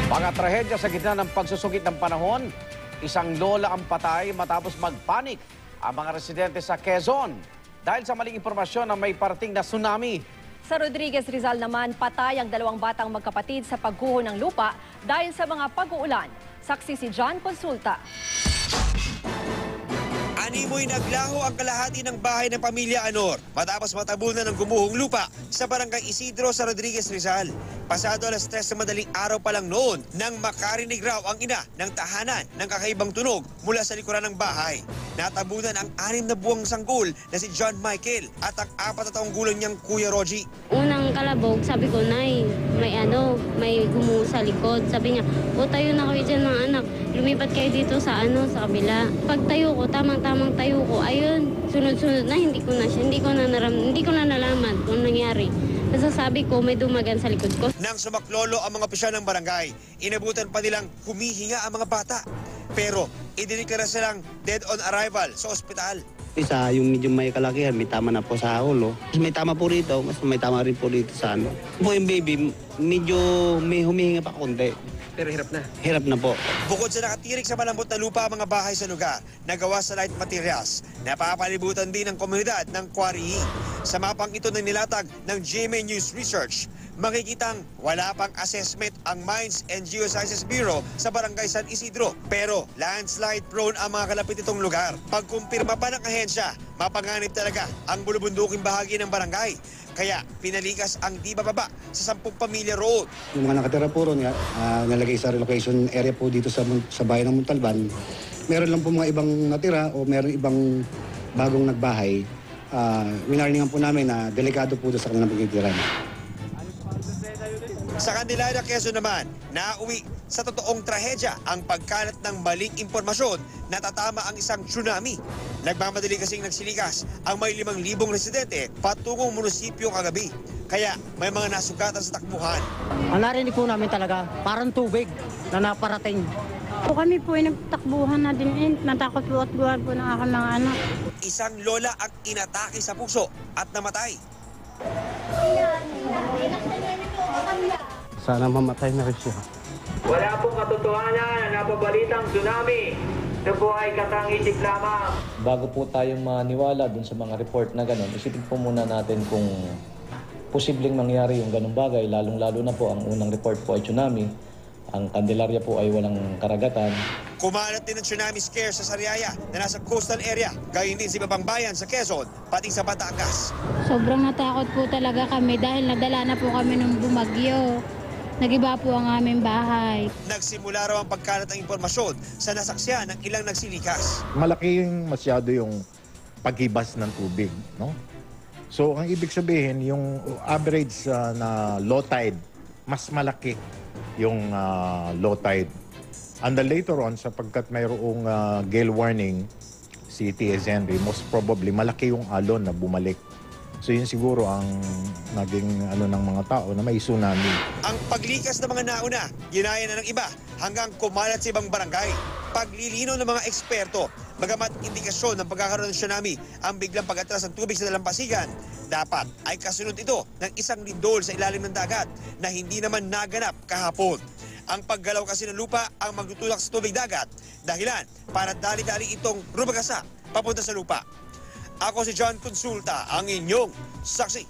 Mga trahedya sa gitna ng pagsusugit ng panahon, isang lola ang patay matapos magpanik ang mga residente sa Quezon dahil sa maling impormasyon na may parating na tsunami. Sa Rodriguez Rizal naman, patay ang dalawang batang magkapatid sa pagguho ng lupa dahil sa mga pag-uulan. Saksi si John Consulta. Animoy naglaho ang kalahati ng bahay ng pamilya Anor matapos matabunan ng gumuhong lupa sa barangay Isidro sa Rodriguez Rizal. Pasado alas 3 na madaling araw pa lang noon nang makarinig raw ang ina ng tahanan ng kakaibang tunog mula sa likuran ng bahay. Natabunan ang 6 na buwang sanggol na si John Michael at ang 4 na taong gulang niyang Kuya Rogie. Unang kalabog, sabi ko, Nay, may gumuho sa likod. Sabi niya, o tayo na kayo dyan mga anak. Lumipat kayo dito sa kabila. Pag tayo ko, tamang tayo ko, ayun, sunod-sunod na, hindi ko na nalaman kung nangyari. Nasasabi ko, may dumagan sa likod ko. Nang sumaklolo ang mga opisyal ng barangay, inabutan pa nilang humihinga ang mga bata. Pero idiniklara silang dead on arrival sa ospital. Isa, yung medyo may kalakihan, may tama na po sa ulo. May tama po rito, mas may tama rin po rito sa ano. Po yung baby, medyo may humihinga pa konti. Pero hirap na. Hirap na po. Bukod sa nakatirik sa malambot na lupa ang mga bahay sa lugar, nagawa sa light materials, napapalibutan din ang komunidad ng quarry. Sa mapang ito na nilatag ng GMA News Research, makikitang wala pang assessment ang Mines and Geosciences Bureau sa barangay San Isidro. Pero landslide prone ang mga kalapit itong lugar. Pagkumpirma pa ng ahensya, mapanganib talaga ang bulubunduking bahagi ng barangay. Kaya pinalikas ang di bababa sa 10 pamilya road. Yung mga nakatira po ron, nalagay sa relocation area po dito sa bayan ng Montalban. Meron lang po mga ibang natira o meron ibang bagong nagbahay. Winarningan po namin na delikado po doon sa kanilang pagtitiran. Sa Candelaria, Quezon naman, nauwi sa totoong trahedya ang pagkalat ng maling impormasyon na tatama ang isang tsunami. Nagmamadali kasing nagsilikas ang may 5,000 residente patungong munisipyo kagabi. Kaya may mga nasugatan sa takbuhan. Ang narinig po namin talaga, parang tubig na naparating. Po kami po ay nagtakbuhan na din. Natakot po at buwan po ng aking mga anak. Isang lola ang inatake sa puso at namatay. Sana mamatay na rin siya. Wala pong katotohanan na napabalitang tsunami. Ito po ay katangitik lamang. Bago po tayong maniwala dun sa mga report na gano'n, isipin po muna natin kung posibleng mangyari yung ganung bagay, lalong-lalo na po ang unang report po ay tsunami. Ang Candelaria po ay walang karagatan. Kumalat din ang tsunami scare sa Sariaya na nasa coastal area, gayon din sa ibang bayan sa Quezon, pati sa Batangas. Sobrang natakot po talaga kami dahil nadala na po kami ng bumagyo. Nagiba po ang aming bahay. Nagsimula raw ang pagkalat ng impormasyon sa nasaksihan ng ilang nagsilikas. Malaki masyado yung paghibas ng tubig, no? So ang ibig sabihin, yung average na low tide, mas malaki yung low tide. And then later on, sapagkat mayroong gale warning, si T.S. Henry, most probably malaki yung alon na bumalik. So yun siguro ang naging ng mga tao na may tsunami. Ang paglikas ng mga nauna, ginaya na ng iba hanggang kumalat sa ibang barangay. Paglilinaw ng mga eksperto, bagamat indikasyon ng pagkakaroon ng tsunami ang biglang pag-atras ng tubig sa dalampasigan, dapat ay kasunod ito ng isang lindol sa ilalim ng dagat na hindi naman naganap kahapon. Ang paggalaw kasi ng lupa ang magtutulak sa tubig dagat, dahilan para dali-dali itong rumagasa papunta sa lupa. Ako si John Consulta, ang inyong saksi.